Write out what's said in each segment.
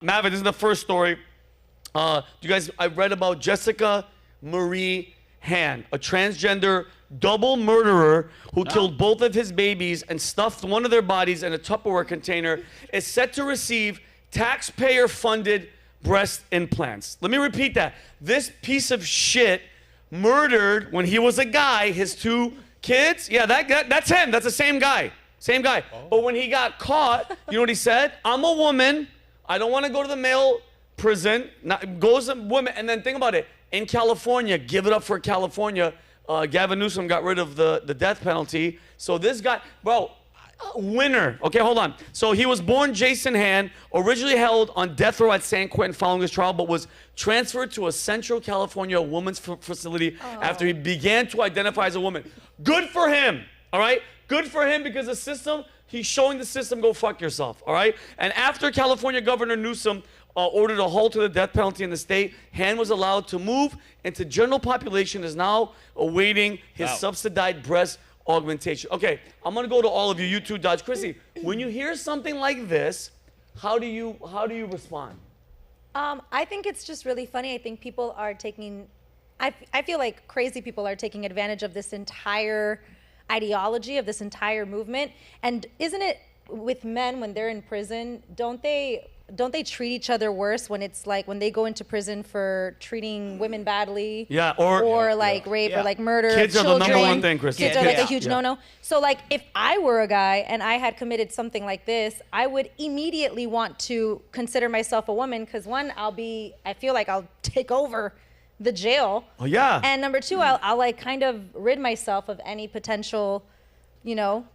Maverick, this is the first story. I read about Jessica Marie Hann, a transgender double murderer who killed both of his babies and stuffed one of their bodies in a Tupperware container, is set to receive taxpayer-funded breast implants. Let me repeat that. This piece of shit murdered, when he was a guy, his 2 kids. Yeah, that's him. That's the same guy. Same guy. Oh. But when he got caught, you know what he said? I'm a woman. I don't want to go to the male prison. Goes to women. And then think about it. In California, give it up for California. Gavin Newsom got rid of the death penalty. So this guy, bro, winner. Okay, hold on. So he was born Jason Hann, originally held on death row at San Quentin following his trial, but was transferred to a Central California women's facility after he began to identify as a woman. Good for him, all right? Good for him, because the system, he's showing the system, go fuck yourself, all right? And after California Governor Newsom ordered a halt to the death penalty in the state, Hann was allowed to move into general population, is now awaiting his subsidized breast augmentation. Okay, I'm gonna go to all of you, you too, Dodge. Chrissy, when you hear something like this, how do you respond? I think it's just really funny. I think people are taking, I feel like crazy people are taking advantage of this entire ideology, of this entire movement. And isn't it with men when they're in prison, don't they treat each other worse when it's like when they go into prison for treating women badly? Yeah, or like rape or like murder. Kids of children. are the number one thing, Chris. Kids are like a huge no-no. So like if I were a guy and I had committed something like this, I would immediately want to consider myself a woman, because one, I feel like I'll take over the jail. Oh yeah. And number 2, I'll like kind of rid myself of any potential, you know,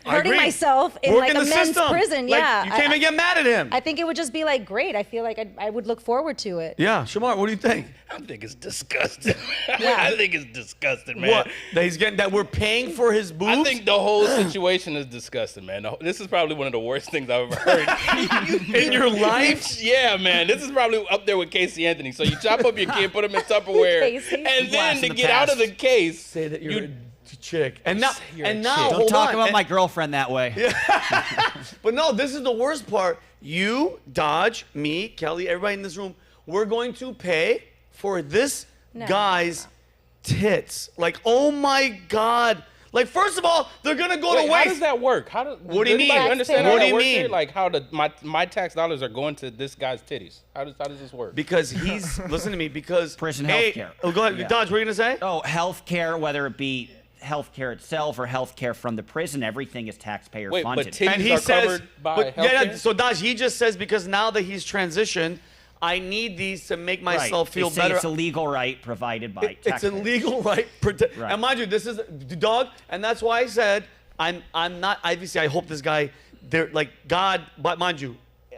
hurting myself in like a men's prison. Like, yeah. You can't even get mad at him. I think it would just be like great. I feel like I would look forward to it. Yeah, Shamar, what do you think? I think it's disgusting. Yeah. I think it's disgusting, man. What? That he's getting, that we're paying for his boobs? I think the whole situation is disgusting, man. This is probably one of the worst things I've ever heard. In your life? Yeah, man. This is probably up there with Casey Anthony. So you chop up your kid, put him in Tupperware, and then to get out of the case, say that you're chick. And now, don't talk about my girlfriend that way. Yeah. But no, this is the worst part. You, Dodge, me, Kelly, everybody in this room, we're going to pay for this guy's tits. Like, oh my God. Like, first of all, they're gonna go to waste. How does that work? What do you mean? Understand what how do that you works mean? here? Like how my tax dollars are going to this guy's titties. How does this work? Because he's listen to me. Because prison healthcare. Oh, go ahead, Dodge. What are you gonna say? Oh, healthcare, whether it be healthcare itself or healthcare from the prison, everything is taxpayer funded. But titties are covered by healthcare? Yeah, so Dodge, he just says because now that he's transitioned, I need these to make myself feel better. It's a legal right provided by It's a legal right. And mind you, this is dog, and that's why I said I'm not. Obviously, I hope this guy, like God, but mind you,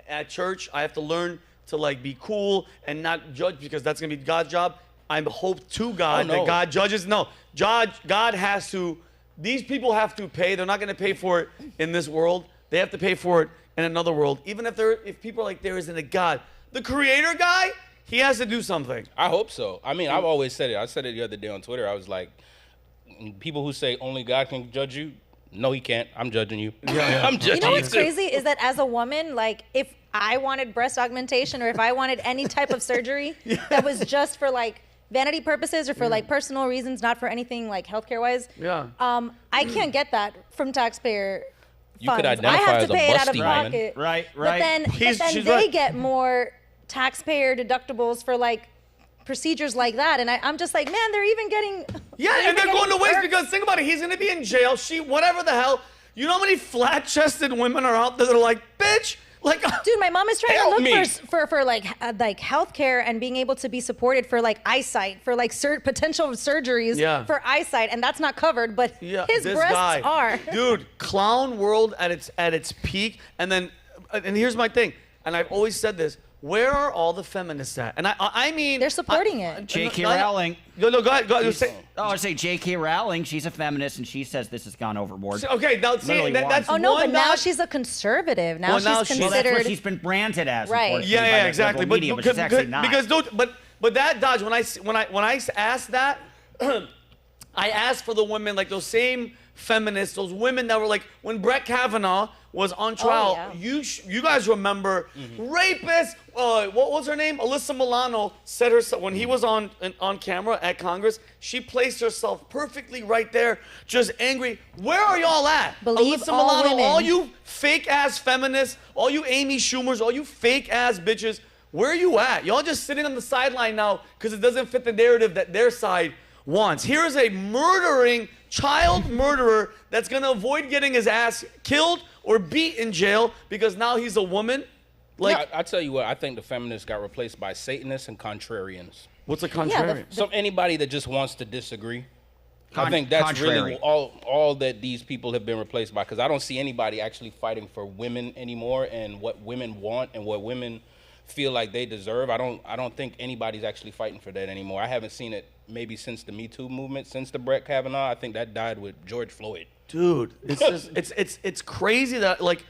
at church I have to learn to like be cool and not judge, because that's gonna be God's job. I hope to God that God judges. No, God has to. These people have to pay. They're not gonna pay for it in this world. They have to pay for it in another world. Even if people are like, there isn't a God. The creator guy, he has to do something. I hope so. I mean, I've always said it. I said it the other day on Twitter. I was like, people who say only God can judge you, no, he can't. I'm judging you. Yeah. I'm judging you. You know what's crazy is that as a woman, like if I wanted breast augmentation or if I wanted any type of surgery that was just for like vanity purposes or for like personal reasons, not for anything like healthcare wise, I can't get that from taxpayer funds. Could identify I have to pay it out of busty pocket. Right. But then they get more taxpayer deductibles for like procedures like that, and I'm just like, man, they're even getting and they're going to waste, because think about it, he's gonna be in jail, whatever the hell. You know how many flat-chested women are out there that are like, bitch, like, dude, my mom is trying to look for like healthcare and being able to be supported for like eyesight, for like potential surgeries for eyesight, and that's not covered, but his breasts are. Dude, clown world at its peak. And here's my thing, and I've always said this: where are all the feminists at? And I mean, they're supporting it. J.K. Rowling. No, go ahead. I say J.K. Rowling. She's a feminist, and she says this has gone overboard. Okay, now see, that's but now she's a conservative. Now she's considered. Well, that's what she's been branded as. Right. Yeah, exactly. Media, but she's actually not. But that, Dodge, when I asked that, I asked for the women, like those same feminists, those women that were like, when Brett Kavanaugh was on trial, yeah. you guys remember rapist, what was her name? Alyssa Milano said herself, when he was on camera at Congress, she placed herself perfectly right there, just angry. Where are y'all at? Believe Alyssa all Milano, women. all you fake ass feminists, all you Amy Schumers, all you fake ass bitches, where are you at? Y'all just sitting on the sideline now because it doesn't fit the narrative that their side wants. Here is a murdering child murderer that's going to avoid getting his ass killed or beat in jail because now he's a woman. Like, I tell you what, I think the feminists got replaced by Satanists and contrarians. What's a contrarian? So anybody that just wants to disagree. I think that's really all that these people have been replaced by, because I don't see anybody actually fighting for women anymore and what women want and what women feel like they deserve. I don't think anybody's actually fighting for that anymore. I haven't seen it maybe since the Me Too movement, since the Brett Kavanaugh. I think that died with George Floyd. Dude, it's just it's crazy that, like,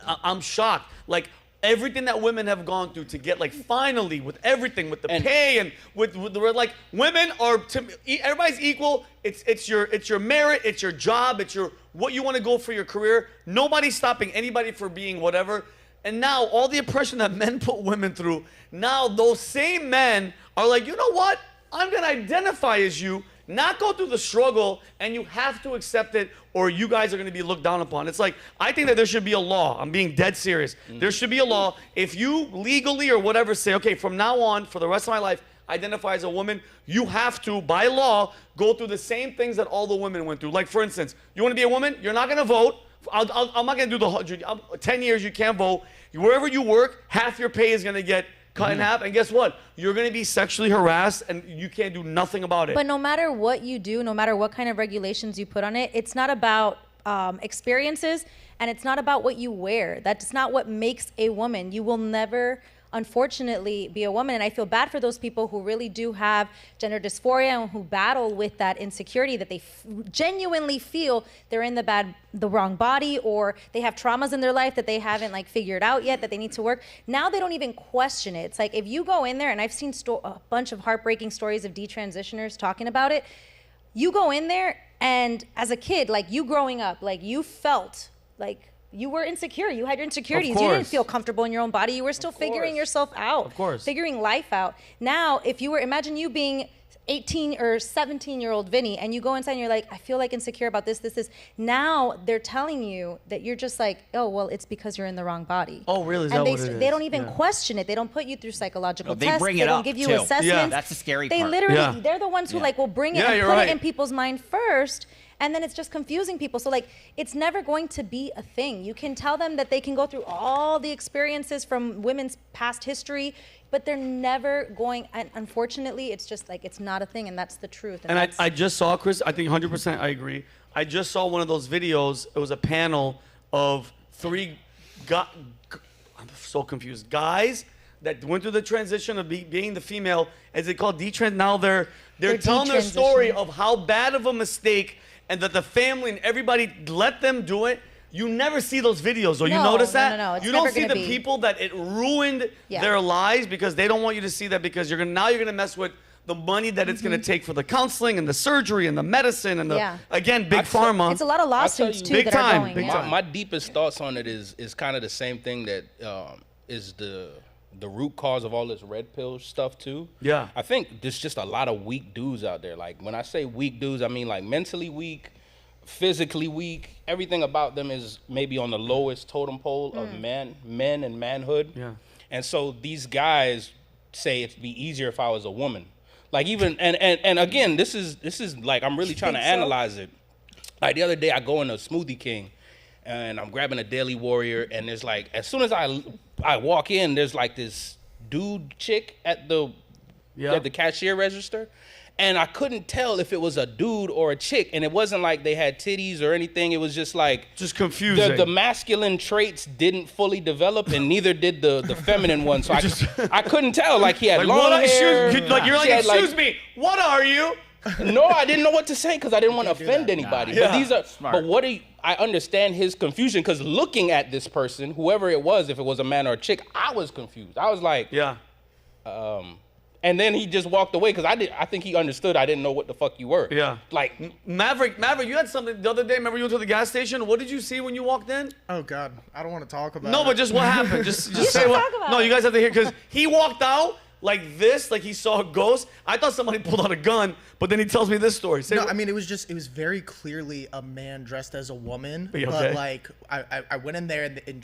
I'm shocked. Like, everything that women have gone through to get, like, finally with everything, with the pay and with the, like, women are, everybody's equal. It's your merit, it's your job, it's your what you want to go for your career. Nobody's stopping anybody for being whatever. And now all the oppression that men put women through, now those same men are like, you know what? I'm going to identify as you, not go through the struggle, and you have to accept it or you guys are going to be looked down upon. It's like, I think that there should be a law. I'm being dead serious. There should be a law. If you legally or whatever say, okay, from now on, for the rest of my life, identify as a woman, you have to, by law, go through the same things that all the women went through. Like, for instance, you want to be a woman? You're not going to vote. I'm not going to do the 10 years you can't vote. Wherever you work, half your pay is going to get cut in half. And guess what? You're going to be sexually harassed and you can't do nothing about it. But no matter what you do, no matter what kind of regulations you put on it, it's not about experiences and it's not about what you wear. That's not what makes a woman. You will never, unfortunately, be a woman. And I feel bad for those people who really do have gender dysphoria and who battle with that insecurity, that they genuinely feel they're in the wrong body, or they have traumas in their life that they haven't, like, figured out yet, that they need to work. Now they don't even question it. It's like, if you go in there, and I've seen a bunch of heartbreaking stories of detransitioners talking about it. You go in there, and as a kid, like, you growing up, like, you felt like you were insecure. You had your insecurities. You didn't feel comfortable in your own body. You were still figuring yourself out. Of course. Figuring life out. Now, if you were, imagine you being 18 or 17-year-old Vinnie, and you go inside and you're like, I feel like insecure about this. Now they're telling you that you're just like, oh, well, it's because you're in the wrong body. Oh, really? Is and that what it is? they don't even question it. They don't put you through psychological They tests. bring it They don't up, give you too. assessments. Yeah. That's the scary They part. literally, they're the ones who like will bring it and you're put right. it in people's mind first. And then it's just confusing people. So, like, it's never going to be a thing. You can tell them that they can go through all the experiences from women's past history, but they're never going, and unfortunately, it's just like, it's not a thing, and that's the truth. And I just saw, Chris, I think 100% I agree. I just saw one of those videos. It was a panel of three, I'm so confused, guys that went through the transition of being the female, as they call detrans. Now they're telling their story of how bad of a mistake, and that the family and everybody let them do it. You never see those videos, or you notice that? No. It's you never don't see gonna the be. people that it ruined their lives, because they don't want you to see that, because you're gonna mess with the money that it's gonna take for the counseling and the surgery and the medicine and the again big pharma. It's a lot of lawsuits too that are going. My deepest thoughts on it is kind of the same thing that is the root cause of all this red pill stuff too. Yeah. I think there's just a lot of weak dudes out there. Like, when I say weak dudes, I mean like mentally weak, physically weak. Everything about them is maybe on the lowest totem pole of men and manhood. Yeah. And so these guys say it'd be easier if I was a woman. Like, even and again, this is like, I'm really trying to analyze it. Like, the other day I go in a Smoothie King and I'm grabbing a Daily Warrior, and there's like, as soon as I walk in, there's like this dude chick at the cashier register, and I couldn't tell if it was a dude or a chick, and it wasn't like they had titties or anything. It was just like, just confusing. The masculine traits didn't fully develop, and neither did the feminine one. So I couldn't tell. Like, he had like, long hair. you're like, excuse me, what are you? No, I didn't know what to say because I didn't want to offend anybody. Nah. But these are Smart. But what do you, I understand his confusion, because looking at this person, whoever it was, if it was a man or a chick, I was confused. I was like, And then he just walked away because I think he understood I didn't know what the fuck you were. Yeah. Like, Maverick, you had something the other day. Remember you went to the gas station? What did you see when you walked in? Oh God, I don't want to talk about it. No, but just what happened? Just You say should what. talk about No, it. you guys have to hear because he walked out like this, like he saw a ghost. I thought somebody pulled out a gun, but then he tells me this story. Say No, what- I mean, it was very clearly a man dressed as a woman. Okay. But like, I went in there and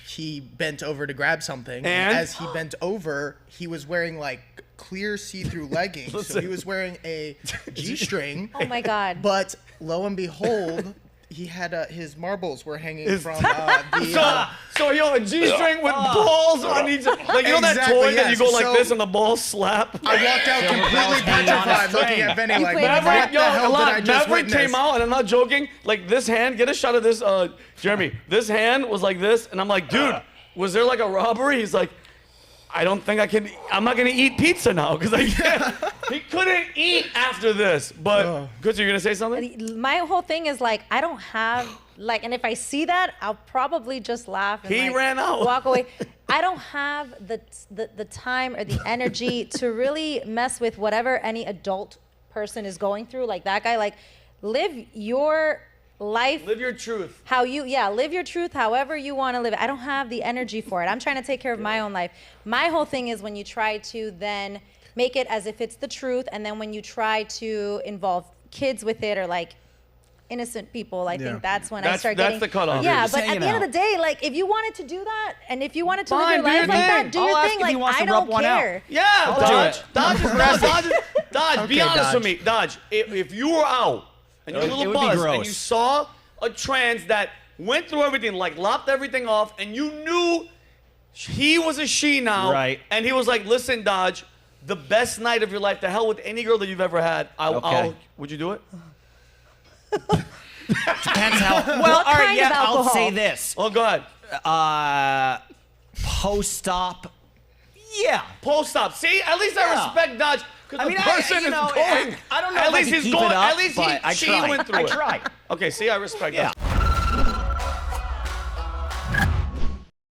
he bent over to grab something. And? As he bent over, he was wearing like clear see-through leggings. So Listen. he was wearing a G-string. Oh my God. But lo and behold, he had his marbles were hanging from the. So yo, a G-string with balls on each. Like you know that Exactly, toy that you yes. go like So- this and the balls slap. I walked out completely hanging on a petrified, looking string. at Vinnie You like, played what Maverick, the hell did I just Maverick witness? came out, and I'm not joking. Like this hand, get a shot of this, Jeremy. This hand was like this, and I'm like, dude, was there like a robbery? He's like, I don't think I can. I'm not gonna eat pizza now because I can't. He couldn't eat after this. But good, so you're gonna say something? My whole thing is like, I don't have like, and if I see that, I'll probably just laugh and He like, ran out. walk away. I don't have the time or the energy to really mess with whatever any adult person is going through. Like that guy, like live your life. Live your truth. Live your truth however you want to live it. I don't have the energy for it. I'm trying to take care of my own life. My whole thing is when you try to then make it as if it's the truth, and then when you try to involve kids with it or like innocent people, I think that's when I start getting. That's the cutoff. Yeah, Just but at hanging the end of out. the day, like if you wanted to do that, and if you wanted to Fine, live your do life your like that, thing. do I'll your ask thing. if he Like wants I to rub don't one out. care. Yeah, do Dodge. it. Dodge. Be Okay, honest Dodge. with me, Dodge. If you were out and you were a It little would be buzzed and gross. you saw a trans that went through everything, like lopped everything off, and you knew he was a she now, Right. And he was like, "Listen, Dodge, the best night of your life. To hell with any girl that you've ever had. Okay. Would you do it? Depends how. Well, all right, kind of yeah, I'll alcohol? say this. Oh, go ahead. Post-op, yeah. Post-op. See, at least I Yeah. respect Dodge because I the mean, person you know, is going. I don't know At if I least could he's keep going. it up, At least but I she tried. went through I it. tried. Okay, see, I respect Yeah. that.